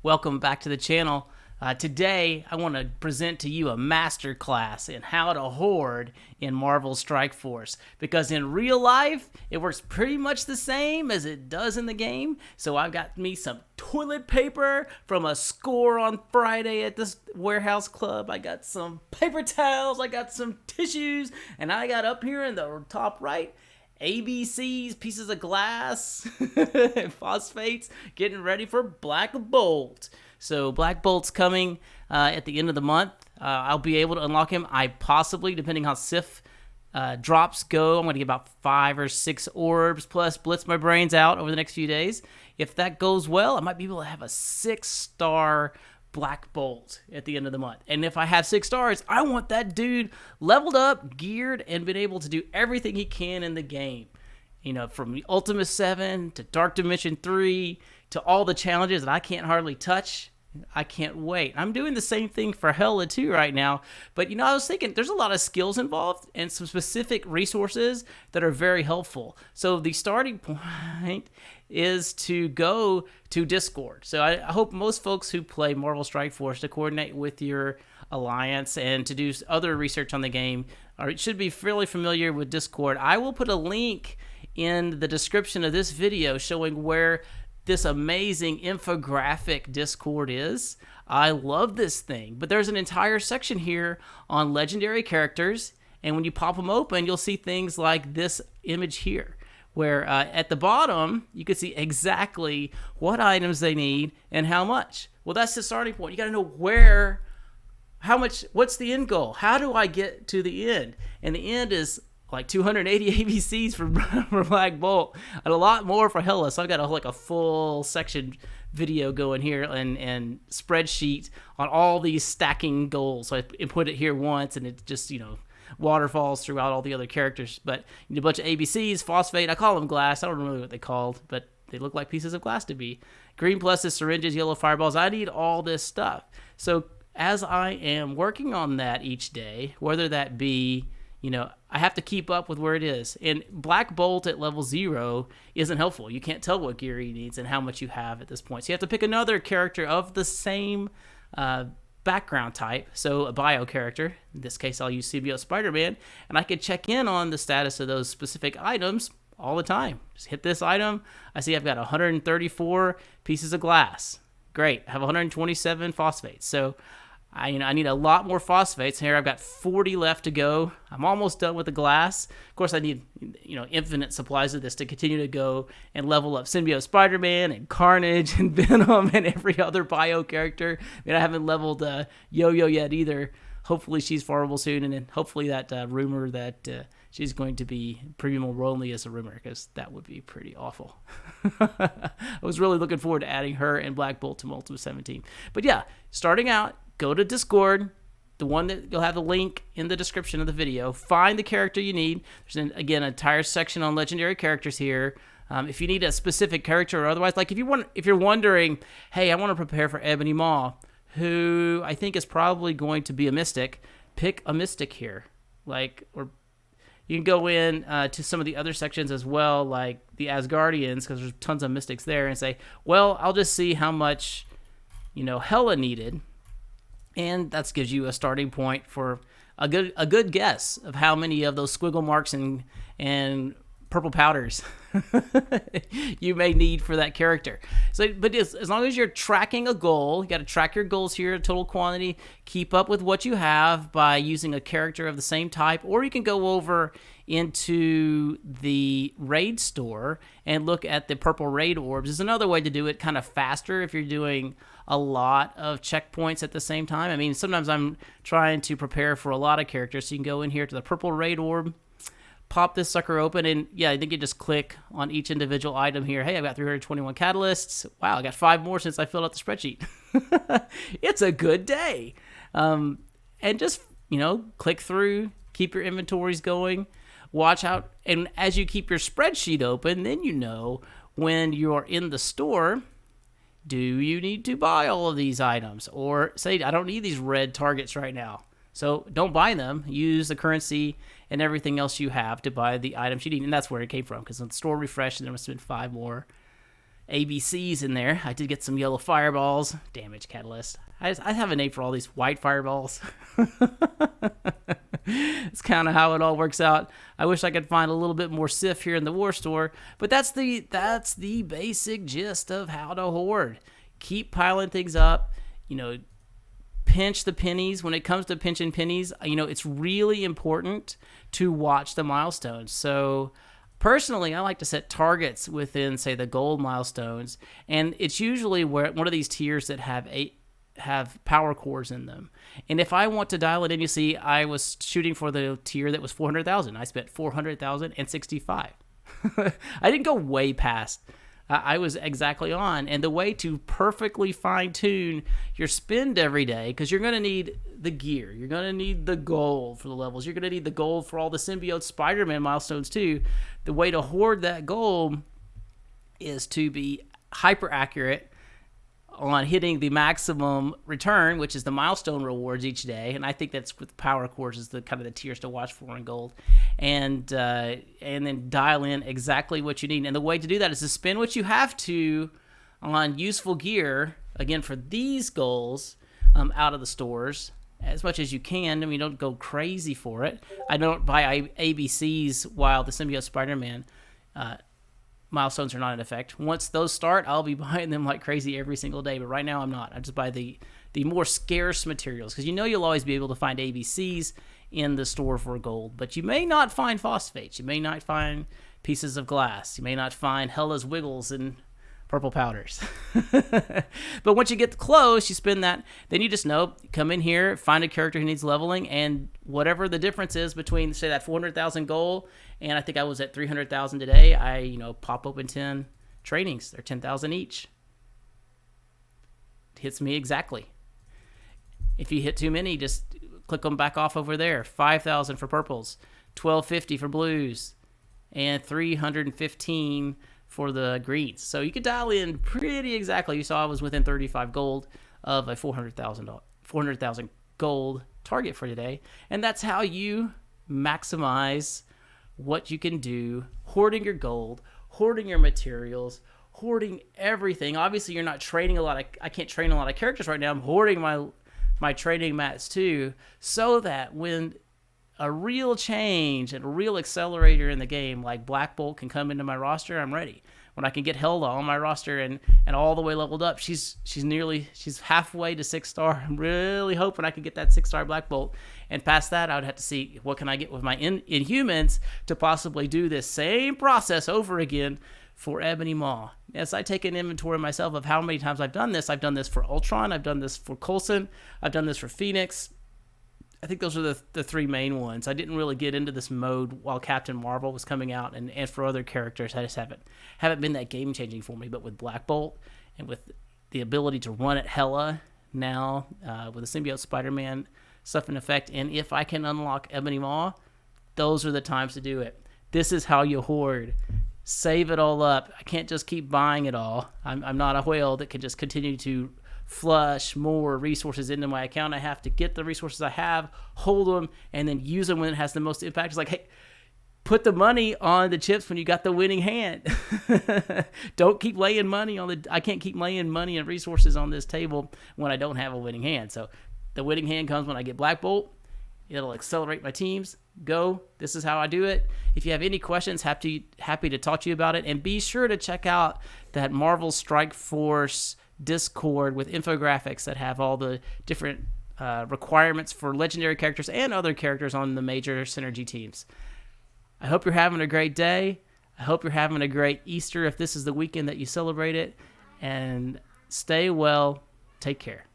Welcome back to the channel. Today, I want to present to you a masterclass in how to hoard in Marvel Strike Force. Because in real life, it works pretty much the same as it does in the game. So I've got me some toilet paper from a score on Friday at this warehouse club. I got some paper towels, I got some tissues, and I got up here in the top right, ABCs, pieces of glass, phosphates, getting ready for Black Bolt. So Black Bolt's coming at the end of the month. I'll be able to unlock him. I possibly, depending how Sif drops go, I'm going to get about 5 or 6 orbs plus blitz my brains out over the next few days. If that goes well, I might be able to have a 6-star Black Bolt at the end of the month. And if I have 6 stars, I want that dude leveled up, geared, and been able to do everything he can in the game. You know, from the Ultimate 7 to Dark Dimension 3 to all the challenges that I can't hardly touch. I can't wait. I'm doing the same thing for Hella too right now. But, you know, I was thinking there's a lot of skills involved and some specific resources that are very helpful. So the starting point is to go to Discord. So I hope most folks who play Marvel Strike Force to coordinate with your alliance and to do other research on the game should be fairly familiar with Discord. I will put a link in the description of this video showing where this amazing infographic Discord is. I love this thing, but there's an entire section here on legendary characters, and when you pop them open, you'll see things like this image here, where at the bottom, you can see exactly what items they need and how much. Well, that's the starting point. You got to know how much, what's the end goal? How do I get to the end? And the end is like 280 ABCs for Black Bolt, and a lot more for Hella. So I've got a full section video going here and spreadsheet on all these stacking goals. So I put it here once, and it just, you know, waterfalls throughout all the other characters. But you need a bunch of ABCs, phosphate. I call them glass. I don't remember what they called, but they look like pieces of glass to me. Green pluses, syringes, yellow fireballs. I need all this stuff. So as I am working on that each day, whether that be, you know, I have to keep up with where it is. And Black Bolt at level 0 isn't helpful. You can't tell what gear he needs and how much you have at this point. So you have to pick another character of the same background type. So a bio character. In this case, I'll use CBO Spider-Man. And I can check in on the status of those specific items all the time. Just hit this item. I see I've got 134 pieces of glass. Great. I have 127 phosphates. So I need a lot more phosphates. Here I've got 40 left to go. I'm almost done with the glass. Of course, I need, you know, infinite supplies of this to continue to go and level up Symbiote Spider-Man and Carnage and Venom and every other bio character. I mean, I haven't leveled Yo-Yo yet either. Hopefully she's farmable soon, and then hopefully that rumor that she's going to be premium only is a rumor, because that would be pretty awful. I was really looking forward to adding her and Black Bolt to Ultimate 17. But yeah, starting out, go to Discord, the one that you'll have the link in the description of the video. Find the character you need. There's, again, an entire section on legendary characters here. If you need a specific character or otherwise, like if you're wondering, hey, I want to prepare for Ebony Maw, who I think is probably going to be a mystic, pick a mystic here. Or you can go in to some of the other sections as well, like the Asgardians, because there's tons of mystics there, and say, well, I'll just see how much, you know, Hella needed. And that gives you a starting point for a good guess of how many of those squiggle marks and purple powders you may need for that character. So, but as long as you're tracking a goal, you got to track your goals here, total quantity, keep up with what you have by using a character of the same type, or you can go over into the raid store and look at the purple raid orbs. There's another way to do it kind of faster if you're doing a lot of checkpoints at the same time. I mean, sometimes I'm trying to prepare for a lot of characters, so you can go in here to the purple raid orb, pop this sucker open, and yeah, I think you just click on each individual item here. Hey, I've got 321 catalysts. Wow, I got 5 more since I filled out the spreadsheet. It's a good day. And just, you know, click through, keep your inventories going, watch out, and as you keep your spreadsheet open, then you know when you're in the store, do you need to buy all of these items? Or say, I don't need these red targets right now. So don't buy them. Use the currency and everything else you have to buy the items you need. And that's where it came from, because the store refreshed and there must have been 5 more. ABCs in there. I did get some yellow fireballs, damage catalyst. I have a name for all these white fireballs. It's kind of how it all works out. I wish I could find a little bit more Sif here in the war store, but that's the basic gist of how to hoard. Keep piling things up, pinch the pennies. When it comes to pinching pennies, it's really important to watch the milestones. So personally, I like to set targets within, say, the gold milestones, and it's usually where one of these tiers that have power cores in them. And if I want to dial it in, you see, I was shooting for the tier that was 400,000. I spent 400,065. I didn't go way past. I was exactly on. And the way to perfectly fine-tune your spend every day, because you're going to need the gear, you're going to need the gold for the levels, you're going to need the gold for all the symbiote Spider-Man milestones too. The way to hoard that gold is to be hyper accurate on hitting the maximum return, which is the milestone rewards each day, and I think that's with power cores is the kind of the tiers to watch for in gold, and then dial in exactly what you need. And the way to do that is to spend what you have to on useful gear, again for these goals, out of the stores as much as you can. I mean, don't go crazy for it. I don't buy ABCs while the symbiote Spider-Man milestones are not in effect. Once those start, I'll be buying them like crazy every single day, but right now I'm not. I just buy the more scarce materials, because you'll always be able to find ABCs in the store for gold, but you may not find phosphates, you may not find pieces of glass, you may not find Hella's Wiggles and purple powders. But once you get close, you spend that, then you just know, come in here, find a character who needs leveling, and whatever the difference is between, say, that 400,000 goal, and I think I was at 300,000 today, I pop open 10 trainings. They're 10,000 each. It hits me exactly. If you hit too many, just click them back off over there. 5,000 for purples, 1,250 for blues, and 315 for the greens. So you could dial in pretty exactly. You saw I was within 35 gold of a 400,000 gold target for today. And that's how you maximize what you can do, hoarding your gold, hoarding your materials, hoarding everything. Obviously, you're not training I can't train a lot of characters right now. I'm hoarding my training mats too, so that when a real change and a real accelerator in the game like Black Bolt can come into my roster, I'm ready. When I can get Hilda on my roster and all the way leveled up, she's halfway to 6-star. I'm really hoping I can get that 6-star Black Bolt. And past that, I would have to see what can I get with my Inhumans to possibly do this same process over again for Ebony Maw. As I take an inventory myself of how many times I've done this for Ultron, I've done this for Coulson, I've done this for Phoenix. I think those are the three main ones. I didn't really get into this mode while Captain Marvel was coming out, and for other characters, I just haven't been that game changing for me. But with Black Bolt and with the ability to run at Hela now, with the symbiote Spider-Man stuff in effect, and if I can unlock Ebony Maw, those are the times to do it. This is how you hoard. Save it all up. I can't just keep buying it all. I'm not a whale that can just continue to flush more resources into my account. I have to get the resources I have, hold them, and then use them when it has the most impact. It's like, hey, put the money on the chips when you got the winning hand. Don't keep laying money I can't keep laying money and resources on this table when I don't have a winning hand. So the winning hand comes when I get Black Bolt. It'll accelerate my teams. Go. This is how I do it. If you have any questions, happy to talk to you about it. And be sure to check out that Marvel Strike Force Discord with infographics that have all the different requirements for legendary characters and other characters on the major synergy teams. I hope you're having a great day. I hope you're having a great Easter if this is the weekend that you celebrate it. And stay well. Take care.